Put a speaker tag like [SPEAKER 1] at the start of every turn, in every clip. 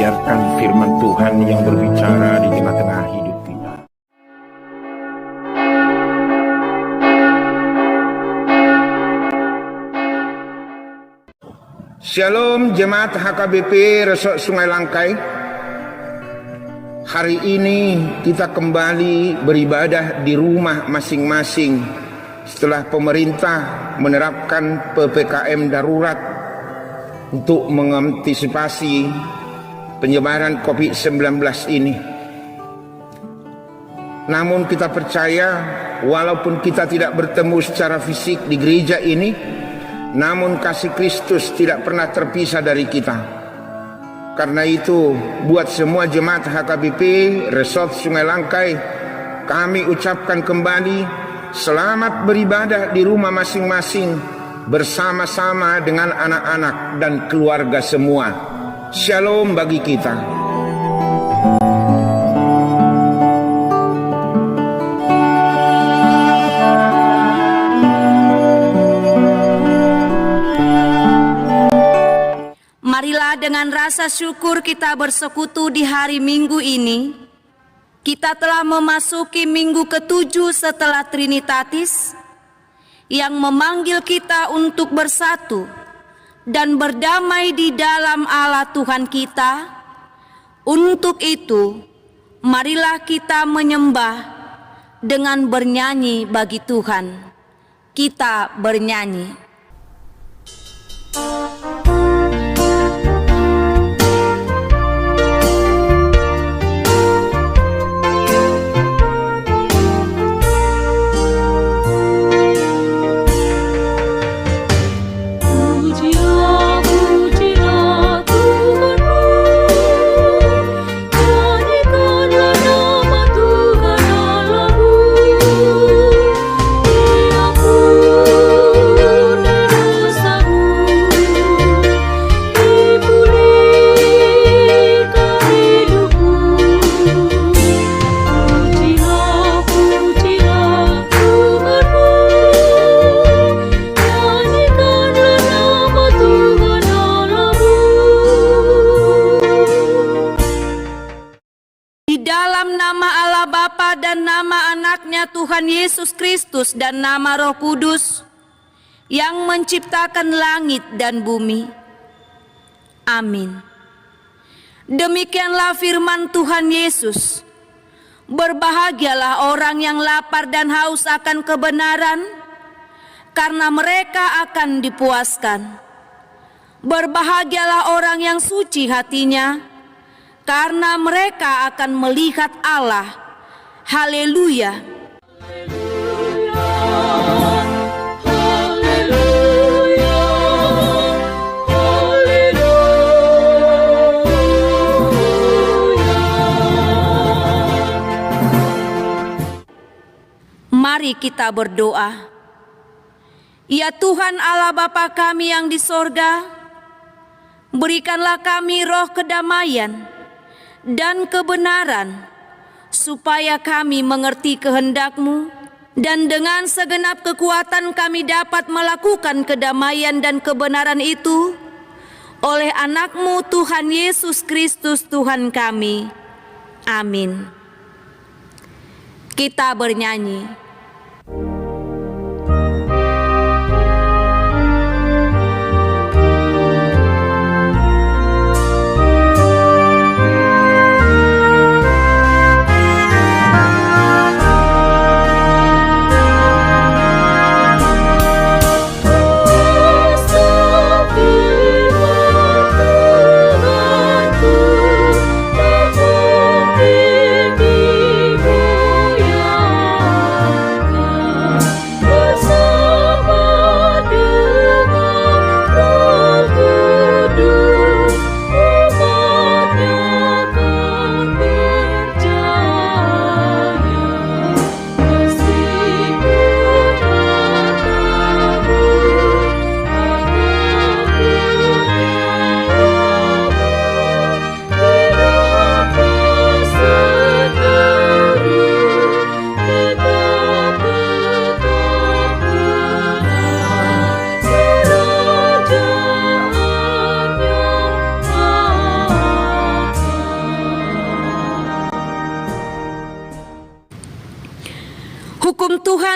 [SPEAKER 1] biarkan firman Tuhan yang berbicara di tengah-tengah hidup kita. Shalom jemaat HKBP Resort Sungai Langkai. Hari ini kita kembali beribadah di rumah masing-masing setelah pemerintah menerapkan PPKM darurat untuk mengantisipasi penyebaran COVID-19 ini. Namun kita percaya walaupun kita tidak bertemu secara fisik di gereja ini, namun kasih Kristus tidak pernah terpisah dari kita. Karena itu buat semua jemaat HKBP Resort Sungai Langkai, kami ucapkan kembali selamat beribadah di rumah masing-masing bersama-sama dengan anak-anak dan keluarga semua. Shalom bagi kita.
[SPEAKER 2] Marilah dengan rasa syukur kita bersekutu di hari Minggu ini. Kita telah memasuki minggu ke-7 setelah Trinitatis yang memanggil kita untuk bersatu dan berdamai di dalam Allah Tuhan kita. Untuk itu, marilah kita menyembah dengan bernyanyi bagi Tuhan. Kita bernyanyi. Tuhan Yesus Kristus dan nama Roh Kudus yang menciptakan langit dan bumi. Amin. Demikianlah firman Tuhan Yesus. Berbahagialah orang yang lapar dan haus akan kebenaran, karena mereka akan dipuaskan. Berbahagialah orang yang suci hatinya, karena mereka akan melihat Allah. Haleluya. Mari kita berdoa. Ya Tuhan Allah Bapa kami yang di sorga, berikanlah kami roh kedamaian dan kebenaran, supaya kami mengerti kehendak-Mu, dan dengan segenap kekuatan kami dapat melakukan kedamaian dan kebenaran itu oleh anak-Mu Tuhan Yesus Kristus Tuhan kami. Amin. Kita bernyanyi.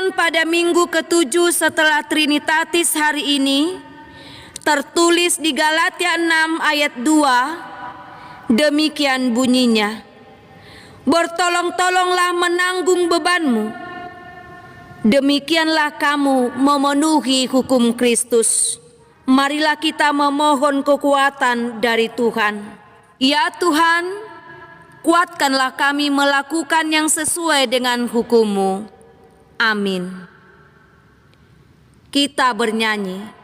[SPEAKER 2] Firman pada minggu ke-7 setelah Trinitatis hari ini tertulis di Galatia 6 ayat 2. Demikian bunyinya, bertolong-tolonglah menanggung bebanmu. Demikianlah kamu memenuhi hukum Kristus. Marilah kita memohon kekuatan dari Tuhan. Ya Tuhan, kuatkanlah kami melakukan yang sesuai dengan hukum-Mu. Amin. Kita bernyanyi.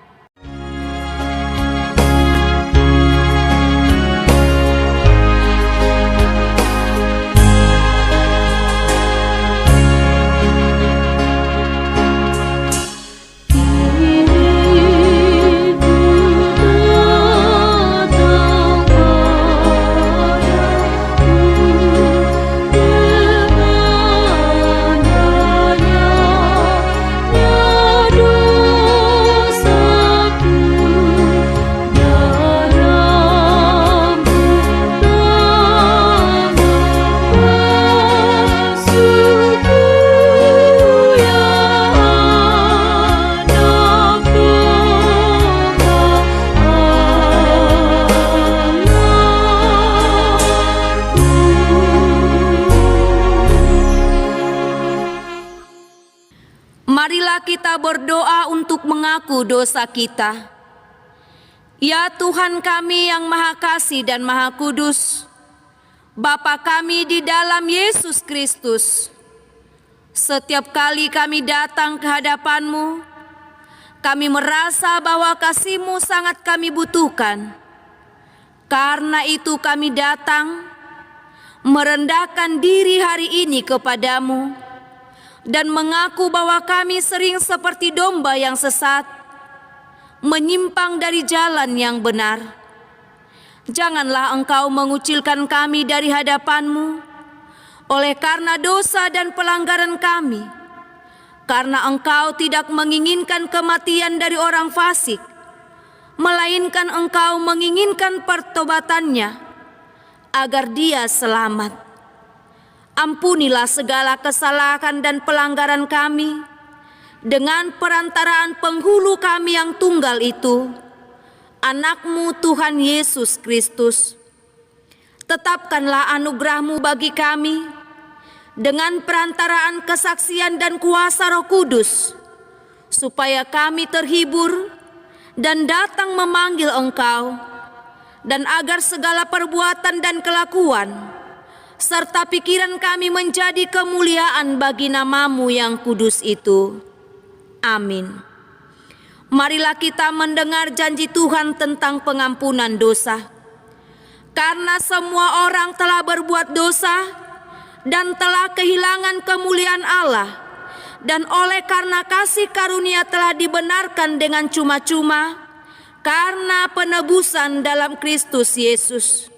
[SPEAKER 2] Marilah kita berdoa untuk mengaku dosa kita. Ya Tuhan kami yang Maha Kasih dan Maha Kudus, Bapa kami di dalam Yesus Kristus, setiap kali kami datang ke hadapan-Mu, kami merasa bahwa kasih-Mu sangat kami butuhkan. Karena itu kami datang, merendahkan diri hari ini kepadamu, dan mengaku bahwa kami sering seperti domba yang sesat, menyimpang dari jalan yang benar. Janganlah Engkau mengucilkan kami dari hadapan-Mu oleh karena dosa dan pelanggaran kami, karena Engkau tidak menginginkan kematian dari orang fasik, melainkan Engkau menginginkan pertobatannya agar dia selamat. Ampunilah segala kesalahan dan pelanggaran kami dengan perantaraan penghulu kami yang tunggal itu, Anak-Mu Tuhan Yesus Kristus. Tetapkanlah anugerah-Mu bagi kami dengan perantaraan kesaksian dan kuasa Roh Kudus, supaya kami terhibur dan datang memanggil Engkau, dan agar segala perbuatan dan kelakuan serta pikiran kami menjadi kemuliaan bagi nama-Mu yang kudus itu. Amin. Marilah kita mendengar janji Tuhan tentang pengampunan dosa. Karena semua orang telah berbuat dosa dan telah kehilangan kemuliaan Allah, dan oleh karena kasih karunia telah dibenarkan dengan cuma-cuma karena penebusan dalam Kristus Yesus.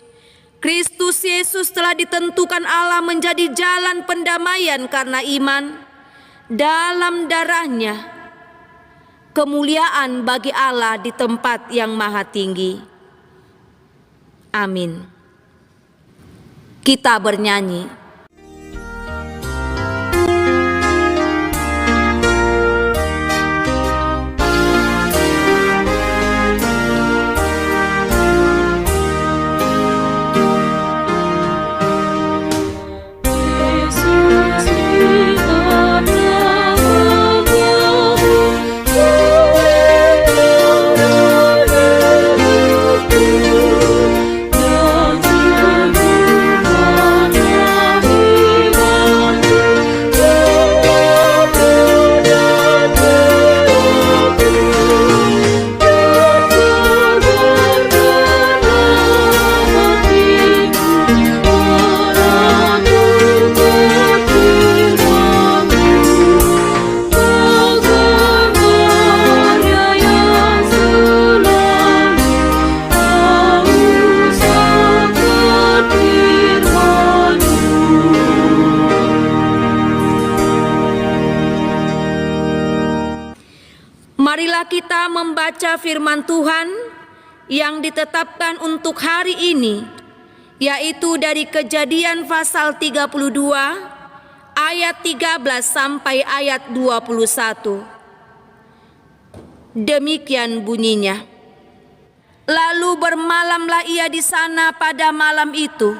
[SPEAKER 2] Kristus Yesus telah ditentukan Allah menjadi jalan pendamaian karena iman. Dalam darah-Nya, kemuliaan bagi Allah di tempat yang maha tinggi. Amin. Kita bernyanyi. Marilah kita membaca firman Tuhan yang ditetapkan untuk hari ini, yaitu dari Kejadian pasal 32 ayat 13 sampai ayat 21. Demikian bunyinya. Lalu bermalamlah ia di sana pada malam itu.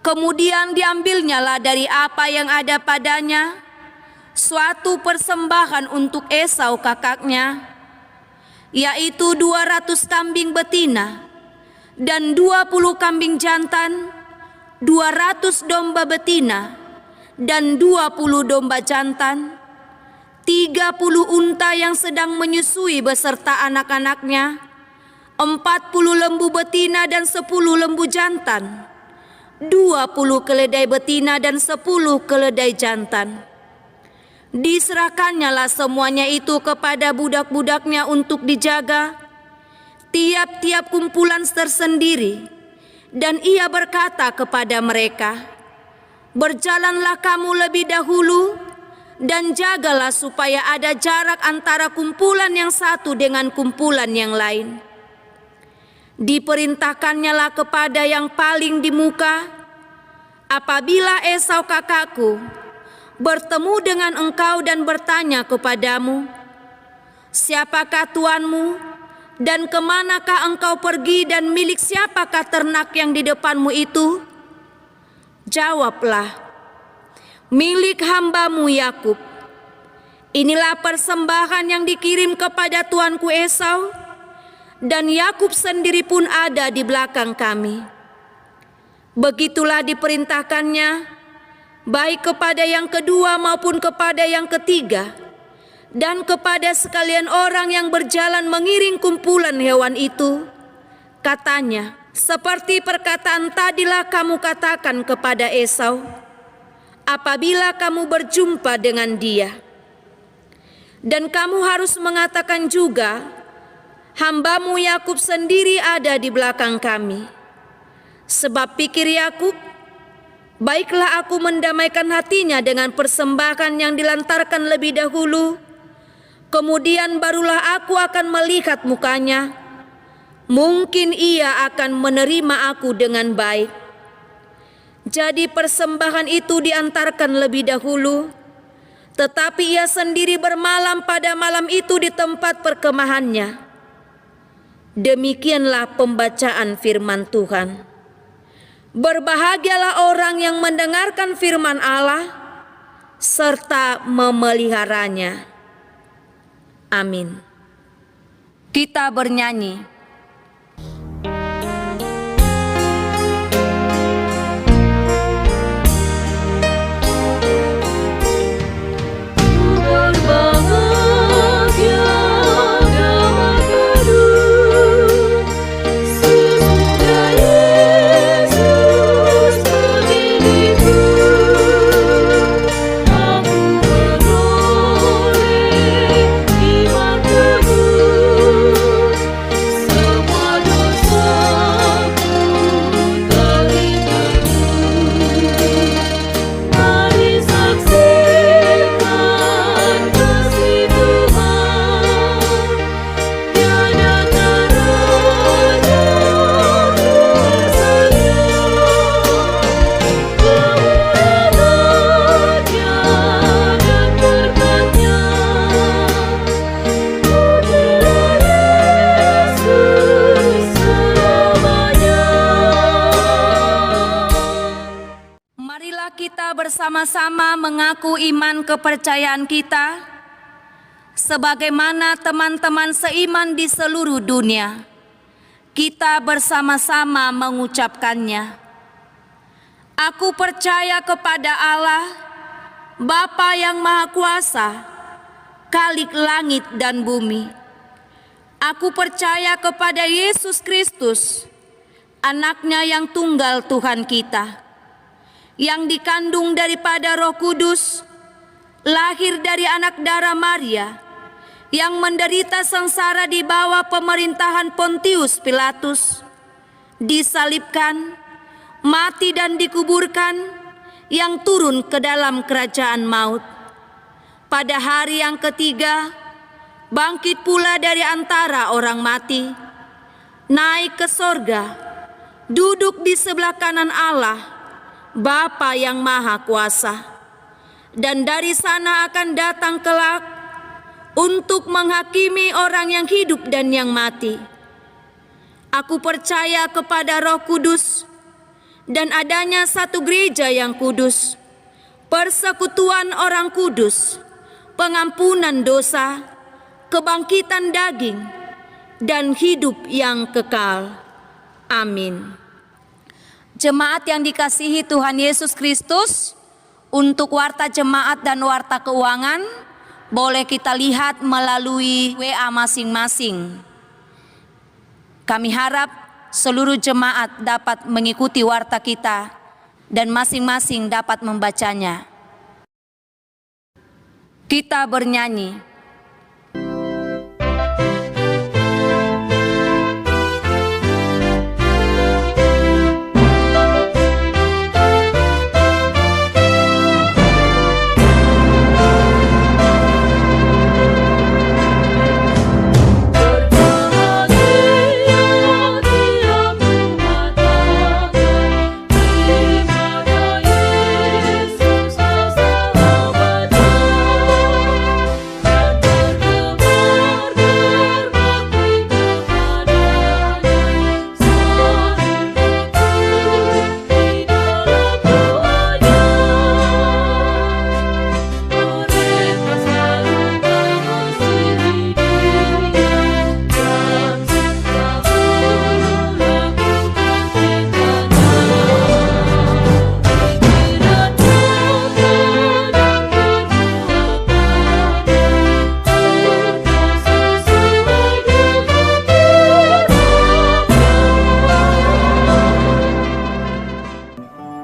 [SPEAKER 2] Kemudian diambilnyalah dari apa yang ada padanya suatu persembahan untuk Esau kakaknya, yaitu 200 kambing betina dan 20 kambing jantan, 200 domba betina dan 20 domba jantan, 30 unta yang sedang menyusui beserta anak-anaknya, 40 lembu betina dan 10 lembu jantan, 20 keledai betina dan 10 keledai jantan. Diserahkannyalah semuanya itu kepada budak-budaknya untuk dijaga, tiap-tiap kumpulan tersendiri. Dan ia berkata kepada mereka, berjalanlah kamu lebih dahulu dan jagalah supaya ada jarak antara kumpulan yang satu dengan kumpulan yang lain. Diperintahkannyalah kepada yang paling di muka, apabila Esau kakakku bertemu dengan engkau dan bertanya kepadamu, siapakah tuanmu dan kemanakah engkau pergi dan milik siapakah ternak yang di depanmu itu? Jawablah, milik hambamu Yakub. Inilah persembahan yang dikirim kepada tuanku Esau, dan Yakub sendiri pun ada di belakang kami. Begitulah diperintahkannya, baik kepada yang kedua maupun kepada yang ketiga, dan kepada sekalian orang yang berjalan mengiring kumpulan hewan itu. Katanya, seperti perkataan tadilah kamu katakan kepada Esau, apabila kamu berjumpa dengan dia. Dan kamu harus mengatakan juga, hambamu Yakub sendiri ada di belakang kami. Sebab pikir Yakub, baiklah aku mendamaikan hatinya dengan persembahan yang dilantarkan lebih dahulu, kemudian barulah aku akan melihat mukanya. Mungkin ia akan menerima aku dengan baik. Jadi persembahan itu diantarkan lebih dahulu, tetapi ia sendiri bermalam pada malam itu di tempat perkemahannya. Demikianlah pembacaan firman Tuhan. Berbahagialah orang yang mendengarkan firman Allah serta memeliharanya. Amin. Kita bernyanyi. Bersama-sama mengaku iman kepercayaan kita sebagaimana teman-teman seiman di seluruh dunia. Kita bersama-sama mengucapkannya. Aku percaya kepada Allah, Bapa yang Maha Kuasa, Khalik langit dan bumi. Aku percaya kepada Yesus Kristus, Anaknya yang tunggal Tuhan kita, yang dikandung daripada Roh Kudus, lahir dari anak darah Maria, yang menderita sengsara di bawah pemerintahan Pontius Pilatus, disalibkan, mati dan dikuburkan, yang turun ke dalam kerajaan maut. Pada hari yang ketiga, bangkit pula dari antara orang mati, naik ke sorga, duduk di sebelah kanan Allah, Bapa yang Maha Kuasa. dan dari sana akan datang kelak untuk menghakimi orang yang hidup dan yang mati. Aku percaya kepada Roh Kudus dan adanya satu gereja yang kudus, persekutuan orang kudus, pengampunan dosa, kebangkitan daging, dan hidup yang kekal. Amin. Jemaat yang dikasihi Tuhan Yesus Kristus, untuk warta jemaat dan warta keuangan boleh kita lihat melalui WA masing-masing. Kami harap seluruh jemaat dapat mengikuti warta kita dan masing-masing dapat membacanya. Kita bernyanyi.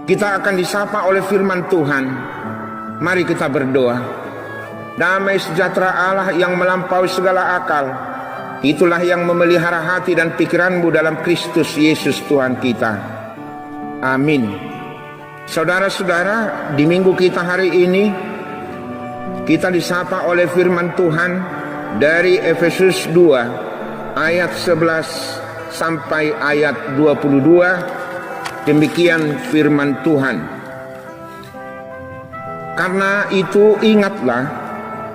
[SPEAKER 1] Kita akan disapa oleh firman Tuhan. Mari kita berdoa. Damai sejahtera Allah yang melampaui segala akal, itulah yang memelihara hati dan pikiranmu dalam Kristus Yesus Tuhan kita. Amin. Saudara-saudara, di minggu kita hari ini, kita disapa oleh firman Tuhan dari Efesus 2 ayat 11 sampai ayat 22. Demikian firman Tuhan. Karena itu ingatlah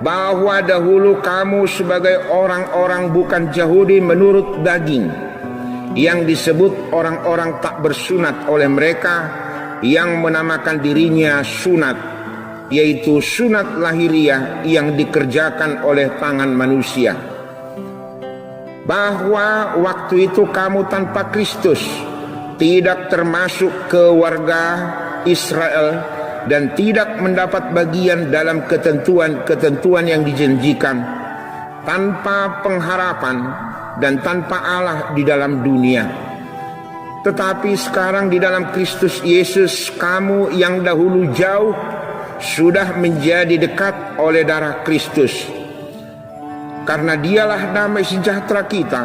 [SPEAKER 1] bahwa dahulu kamu sebagai orang-orang bukan Yahudi menurut daging, yang disebut orang-orang tak bersunat oleh mereka yang menamakan dirinya sunat, yaitu sunat lahiriah yang dikerjakan oleh tangan manusia. Bahwa waktu itu kamu tanpa Kristus, tidak termasuk ke warga Israel, dan tidak mendapat bagian dalam ketentuan-ketentuan yang dijanjikan, tanpa pengharapan dan tanpa Allah di dalam dunia. Tetapi sekarang di dalam Kristus Yesus, kamu yang dahulu jauh sudah menjadi dekat oleh darah Kristus. Karena dialah damai sejahtera kita,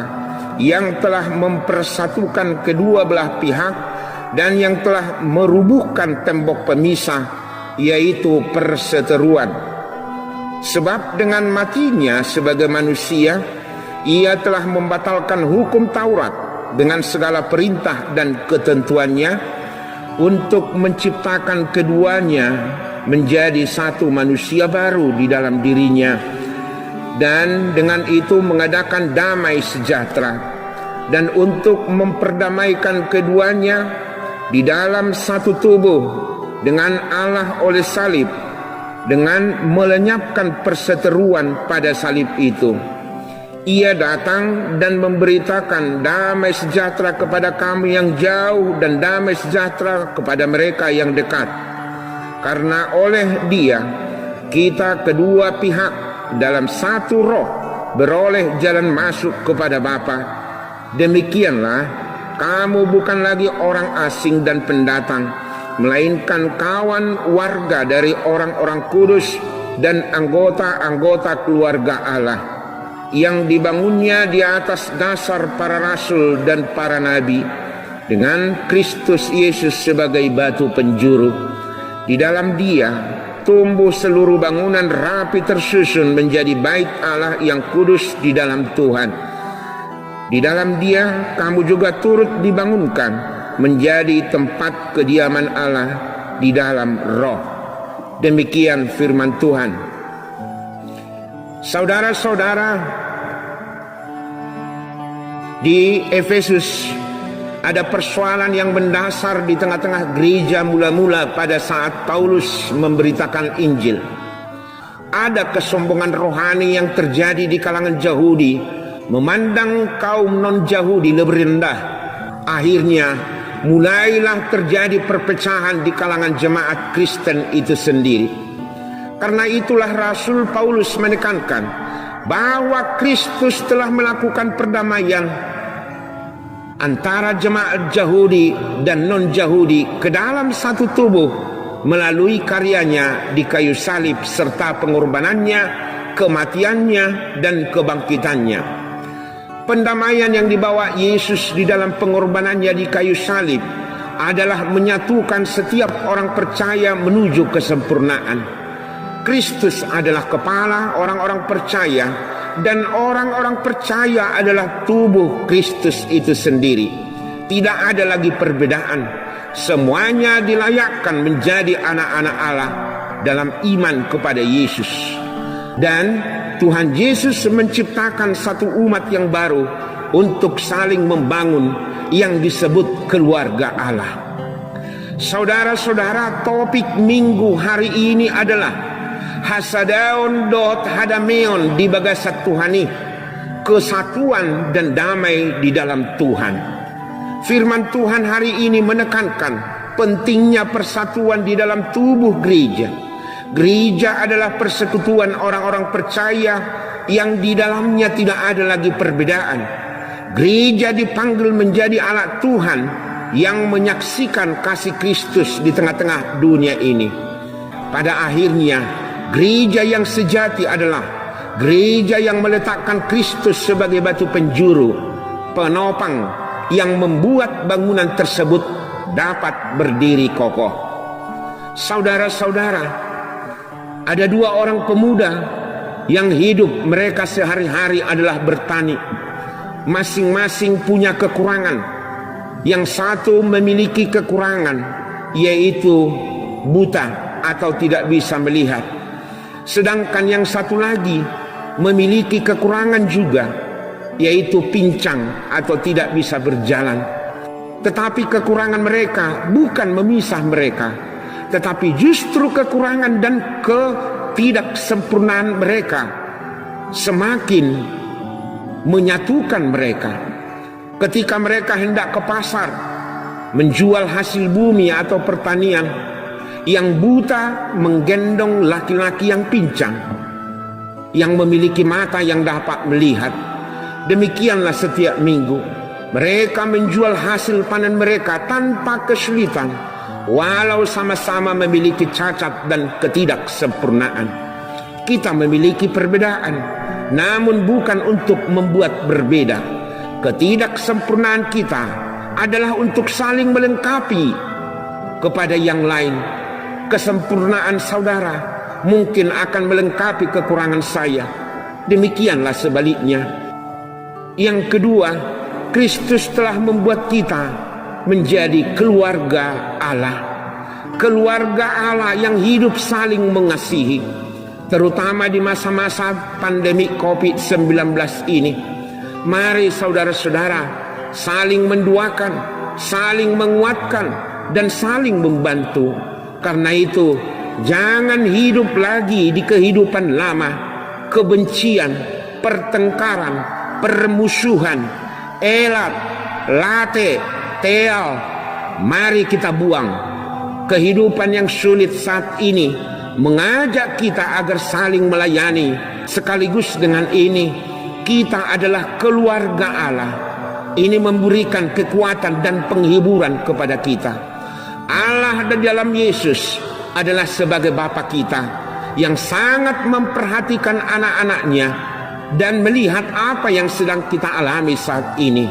[SPEAKER 1] yang telah mempersatukan kedua belah pihak dan yang telah merubuhkan tembok pemisah, yaitu perseteruan. Sebab dengan matinya sebagai manusia, ia telah membatalkan hukum Taurat dengan segala perintah dan ketentuannya, untuk menciptakan keduanya menjadi satu manusia baru di dalam dirinya, dan dengan itu mengadakan damai sejahtera, dan untuk memperdamaikan keduanya di dalam satu tubuh dengan Allah oleh salib, dengan melenyapkan perseteruan pada salib itu. Ia datang dan memberitakan damai sejahtera kepada kami yang jauh dan damai sejahtera kepada mereka yang dekat. Karena oleh Dia kita kedua pihak dalam satu roh beroleh jalan masuk kepada Bapa. Demikianlah kamu bukan lagi orang asing dan pendatang, melainkan kawan warga dari orang-orang kudus dan anggota-anggota keluarga Allah, yang dibangunnya di atas dasar para rasul dan para nabi, dengan Kristus Yesus sebagai batu penjuru. Di dalam Dia tumbuh seluruh bangunan rapi tersusun menjadi bait Allah yang kudus di dalam Tuhan. Di dalam Dia kamu juga turut dibangunkan menjadi tempat kediaman Allah di dalam Roh. Demikian firman Tuhan. Saudara-saudara, di Efesus ada persoalan yang mendasar di tengah-tengah gereja mula-mula pada saat Paulus memberitakan Injil. Ada kesombongan rohani yang terjadi di kalangan Yahudi, memandang kaum non-Yahudi lebih rendah. Akhirnya mulailah terjadi perpecahan di kalangan jemaat Kristen itu sendiri. Karena itulah Rasul Paulus menekankan bahwa Kristus telah melakukan perdamaian antara jemaat Yahudi dan non-Yahudi ke dalam satu tubuh melalui karyanya di kayu salib serta pengorbanannya, kematiannya, dan kebangkitannya. Pendamaian yang dibawa Yesus di dalam pengorbanannya di kayu salib adalah menyatukan setiap orang percaya menuju kesempurnaan. Kristus adalah kepala orang-orang percaya, dan orang-orang percaya adalah tubuh Kristus itu sendiri. Tidak ada lagi perbedaan. Semuanya dilayakkan menjadi anak-anak Allah dalam iman kepada Yesus. Dan Tuhan Yesus menciptakan satu umat yang baru untuk saling membangun yang disebut keluarga Allah. Saudara-saudara, topik minggu hari ini adalah Hasadaon dot hadameon di bagasat Tuhani, kesatuan dan damai di dalam Tuhan. Firman Tuhan hari ini menekankan pentingnya persatuan di dalam tubuh gereja. Gereja adalah persekutuan orang-orang percaya yang di dalamnya tidak ada lagi perbedaan. Gereja dipanggil menjadi alat Tuhan yang menyaksikan kasih Kristus di tengah-tengah dunia ini. Pada akhirnya, gereja yang sejati adalah gereja yang meletakkan Kristus sebagai batu penjuru, penopang yang membuat bangunan tersebut dapat berdiri kokoh. Saudara-saudara, ada dua orang pemuda yang hidup mereka sehari-hari adalah bertani. Masing-masing punya kekurangan. Yang satu memiliki kekurangan, yaitu buta atau tidak bisa melihat. Sedangkan yang satu lagi memiliki kekurangan juga, yaitu pincang atau tidak bisa berjalan. Tetapi kekurangan mereka bukan memisah mereka, tetapi justru kekurangan dan ketidaksempurnaan mereka semakin menyatukan mereka. Ketika mereka hendak ke pasar menjual hasil bumi atau pertanian, yang buta menggendong laki-laki yang pincang, yang memiliki mata yang dapat melihat. Demikianlah setiap minggu mereka menjual hasil panen mereka tanpa kesulitan, walau sama-sama memiliki cacat dan ketidaksempurnaan. Kita memiliki perbedaan, namun bukan untuk membuat berbeda. Ketidaksempurnaan kita adalah untuk saling melengkapi kepada yang lain. Kesempurnaan saudara mungkin akan melengkapi kekurangan saya. Demikianlah sebaliknya. Yang kedua, Kristus telah membuat kita menjadi keluarga Allah. Keluarga Allah yang hidup saling mengasihi, terutama di masa-masa pandemi COVID-19 ini. Mari saudara-saudara saling mendoakan, saling menguatkan, dan saling membantu. Karena itu, jangan hidup lagi di kehidupan lama, kebencian, pertengkaran, permusuhan, elat, late, teal. Mari kita buang. Kehidupan yang sulit saat ini mengajak kita agar saling melayani. Sekaligus dengan ini, kita adalah keluarga Allah. Ini memberikan kekuatan dan penghiburan kepada kita. Allah dan dalam Yesus adalah sebagai Bapa kita yang sangat memperhatikan anak-anaknya dan melihat apa yang sedang kita alami saat ini.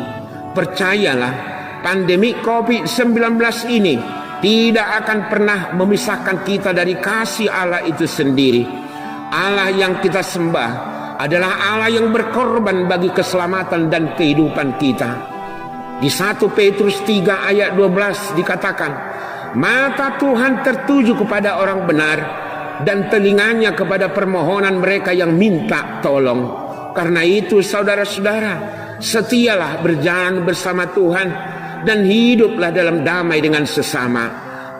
[SPEAKER 1] Percayalah, pandemi COVID-19 ini tidak akan pernah memisahkan kita dari kasih Allah itu sendiri. Allah yang kita sembah adalah Allah yang berkorban bagi keselamatan dan kehidupan kita. Di 1 Petrus 3 ayat 12 dikatakan, mata Tuhan tertuju kepada orang benar dan telinganya kepada permohonan mereka yang minta tolong. Karena itu saudara-saudara, setialah berjalan bersama Tuhan dan hiduplah dalam damai dengan sesama.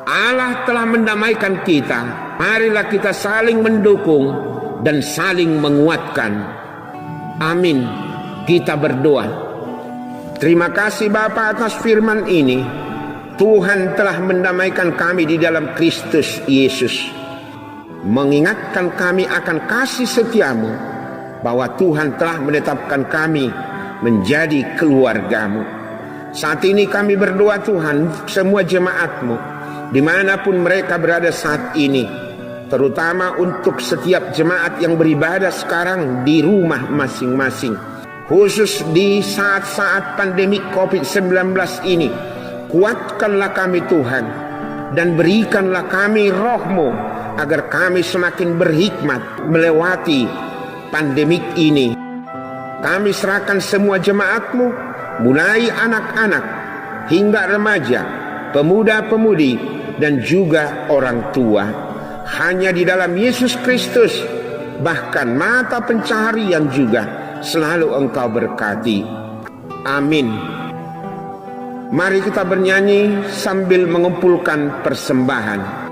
[SPEAKER 1] Allah telah mendamaikan kita. Marilah kita saling mendukung dan saling menguatkan. Amin. Kita berdoa. Terima kasih Bapa atas firman ini. Tuhan telah mendamaikan kami di dalam Kristus Yesus, mengingatkan kami akan kasih setiamu, bahwa Tuhan telah menetapkan kami menjadi keluargamu. Saat ini kami berdoa Tuhan, semua jemaatmu dimanapun mereka berada saat ini, terutama untuk setiap jemaat yang beribadah sekarang di rumah masing-masing, khusus di saat-saat pandemi COVID-19 ini. Kuatkanlah kami Tuhan, dan berikanlah kami roh-Mu, agar kami semakin berhikmat melewati pandemik ini. Kami serahkan semua jemaat-Mu, mulai anak-anak hingga remaja, pemuda-pemudi, dan juga orang tua. Hanya di dalam Yesus Kristus, bahkan mata pencaharian juga selalu Engkau berkati. Amin. Mari kita bernyanyi sambil mengumpulkan persembahan.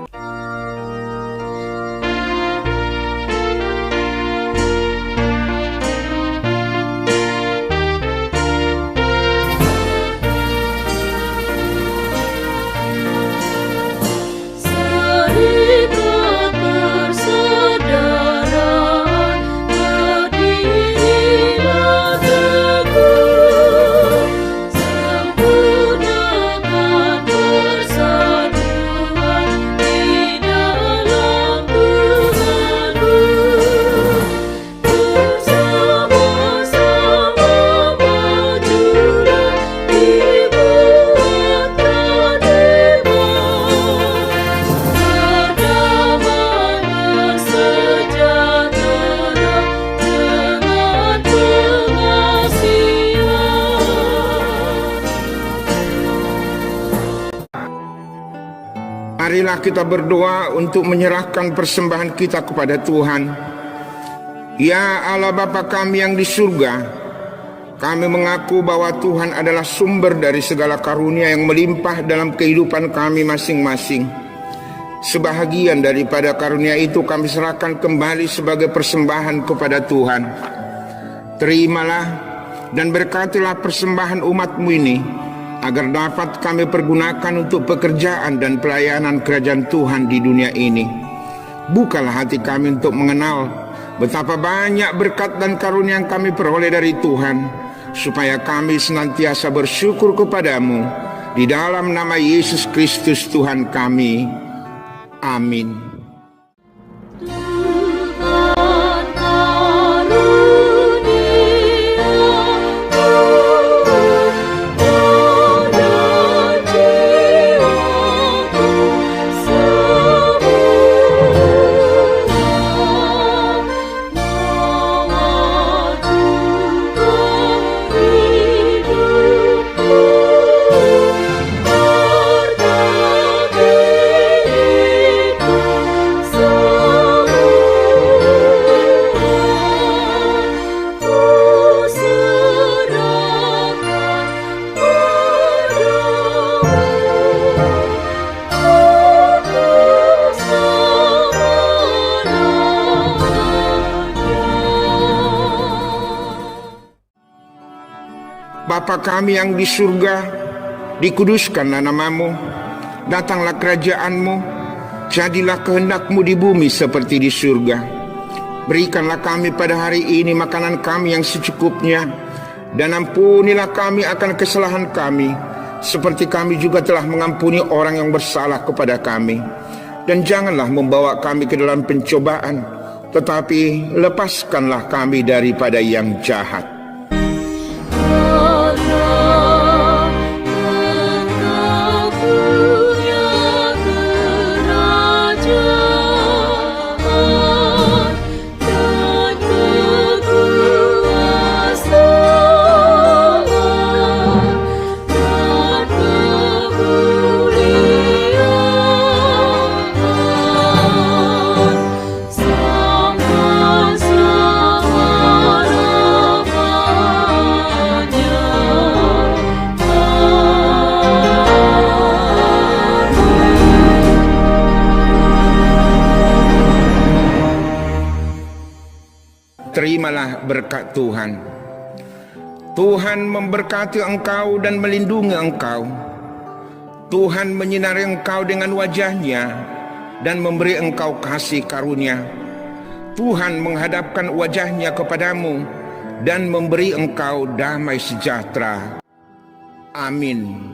[SPEAKER 1] Marilah kita berdoa untuk menyerahkan persembahan kita kepada Tuhan. Ya Allah Bapa kami yang di surga, kami mengaku bahwa Tuhan adalah sumber dari segala karunia yang melimpah dalam kehidupan kami masing-masing. Sebahagian daripada karunia itu kami serahkan kembali sebagai persembahan kepada Tuhan. Terimalah dan berkatilah persembahan umat-Mu ini, agar dapat kami pergunakan untuk pekerjaan dan pelayanan kerajaan Tuhan di dunia ini. Bukalah hati kami untuk mengenal betapa banyak berkat dan karunia yang kami peroleh dari Tuhan, supaya kami senantiasa bersyukur kepadamu. Di dalam nama Yesus Kristus Tuhan kami. Amin. Bapa kami yang di surga, dikuduskanlah nama-Mu, datanglah kerajaan-Mu, jadilah kehendak-Mu di bumi seperti di surga. Berikanlah kami pada hari ini makanan kami yang secukupnya, dan ampunilah kami akan kesalahan kami, seperti kami juga telah mengampuni orang yang bersalah kepada kami. Dan janganlah membawa kami ke dalam pencobaan, tetapi lepaskanlah kami daripada yang jahat. terimalah berkat Tuhan. Tuhan memberkati engkau dan melindungi engkau. Tuhan menyinari engkau dengan wajah-Nya dan memberi engkau kasih karunia. Tuhan menghadapkan wajah-Nya kepadamu dan memberi engkau damai sejahtera. Amin.